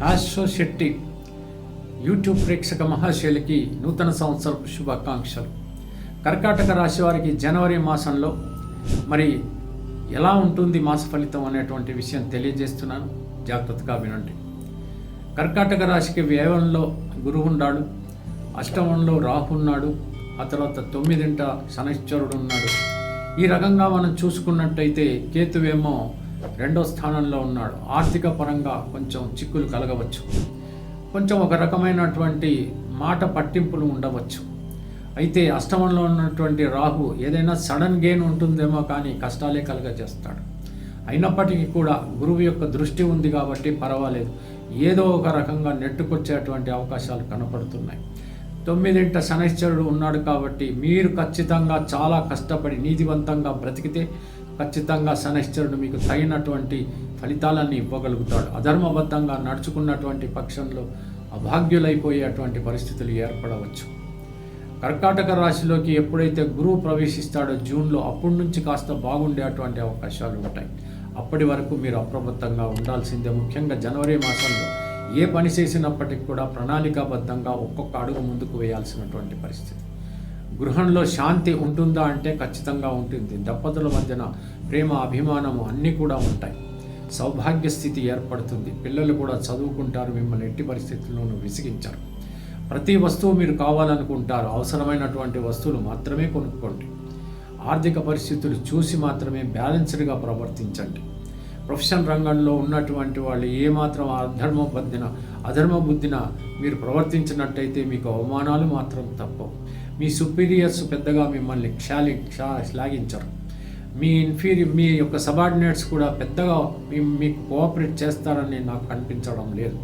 ఆశ్వ Shetty YouTube ప్రేక్షక మహాశైలికి నూతన సంవత్సరపు శుభాకాంక్షలు. కర్కాటక రాశి వారికి జనవరి మాసంలో మరి ఎలా ఉంటుంది మాస ఫలితం అనేటువంటి విషయం తెలియజేస్తున్నాను, జాగ్రత్తగా వినండి. కర్కాటక రాశికి వ్యయంలో గురువు ఉన్నాడు, అష్టమంలో రాహు ఉన్నాడు, ఆ తర్వాత 9ంట శనైశ్వరుడు ఉన్నాడు. ఈ రకంగా మనం చూసుకున్నట్టయితే కేతువేమో 2వ స్థానంలో ఉన్నాడు. ఆర్థిక పరంగా కొంచెం చిక్కులు కలగవచ్చు, కొంచెం ఒక రకమైనటువంటి మాట పట్టింపులు ఉండవచ్చు. అయితే అష్టమంలో ఉన్నటువంటి రాహు ఏదైనా సడన్ గెయిన్ ఉంటుందేమో కానీ కష్టాలే కలగజేస్తాడు. అయినప్పటికీ కూడా గురువు యొక్క దృష్టి ఉంది కాబట్టి పర్వాలేదు, ఏదో ఒక రకంగా నెట్టుకొచ్చేటువంటి అవకాశాలు కనపడుతున్నాయి. 9ంట శనైశ్వరుడు ఉన్నాడు కాబట్టి మీరు ఖచ్చితంగా చాలా కష్టపడి నీతివంతంగా బ్రతికితే ఖచ్చితంగా శనైశ్వరుడు మీకు తగినటువంటి ఫలితాలన్నీ ఇవ్వగలుగుతాడు. అధర్మబద్ధంగా నడుచుకున్నటువంటి పక్షంలో అభాగ్యులైపోయేటువంటి పరిస్థితులు ఏర్పడవచ్చు. కర్కాటక రాశిలోకి ఎప్పుడైతే గురువు ప్రవేశిస్తాడో జూన్లో, అప్పటి నుంచి కాస్త బాగుండేటువంటి అవకాశాలు ఉంటాయి. అప్పటి వరకు మీరు అప్రమత్తంగా ఉండాల్సిందే. ముఖ్యంగా జనవరి మాసంలో ఏ పని చేసినప్పటికీ కూడా ప్రణాళికాబద్ధంగా ఒక్కొక్క అడుగు ముందుకు వేయాల్సినటువంటి పరిస్థితి. గృహంలో శాంతి ఉంటుందా అంటే ఖచ్చితంగా ఉంటుంది. దంపతుల మధ్యన ప్రేమ, అభిమానము అన్నీ కూడా ఉంటాయి. సౌభాగ్య స్థితి ఏర్పడుతుంది. పిల్లలు కూడా చదువుకుంటారు, మిమ్మల్ని ఎట్టి పరిస్థితుల్లోనూ విసిగించారు. ప్రతి వస్తువు మీరు కావాలనుకుంటారు, అవసరమైనటువంటి వస్తువులు మాత్రమే కొనుక్కోండి. ఆర్థిక పరిస్థితులు చూసి మాత్రమే బ్యాలెన్స్డ్గా ప్రవర్తించండి. ప్రొఫెషన్ రంగంలో ఉన్నటువంటి వాళ్ళు ఏమాత్రం అధర్మ బుద్ధిన మీరు ప్రవర్తించినట్టయితే మీకు అవమానాలు మాత్రం తప్పవు. మీ సుపీరియర్స్ పెద్దగా మిమ్మల్ని శ్లాఘించరు. మీ యొక్క సబార్డినేట్స్ కూడా పెద్దగా మీకు కోఆపరేట్ చేస్తారని నాకు కనిపించడం లేదు.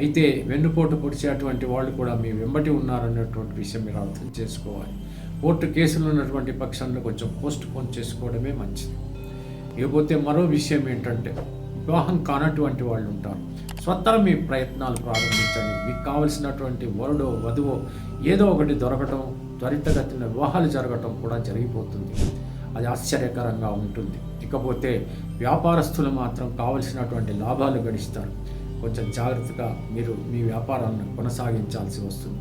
అయితే వెన్నుపోటు పొడిచేటువంటి వాళ్ళు కూడా మీ వెంబటి ఉన్నారనేటువంటి విషయం మీరు అర్థం చేసుకోవాలి. కోర్టు కేసులు ఉన్నటువంటి పక్షంలో కొంచెం పోస్ట్ పోన్ చేసుకోవడమే మంచిది. ఇకపోతే మరో విషయం ఏంటంటే, వివాహం కానటువంటి వాళ్ళు ఉంటారు. స్వతహా మీ ప్రయత్నాలు ప్రారంభించండి. మీకు కావలసినటువంటి వరుడో వధువో ఏదో ఒకటి దొరకటం, త్వరితగతిన వివాహాలు జరగటం కూడా జరిగిపోతుంది. అది ఆశ్చర్యకరంగా ఉంటుంది. ఇకపోతే వ్యాపారస్తులు మాత్రం కావలసినటువంటి లాభాలు గడిస్తారు. కొంచెం జాగ్రత్తగా మీరు మీ వ్యాపారాన్ని కొనసాగించాల్సి వస్తుంది.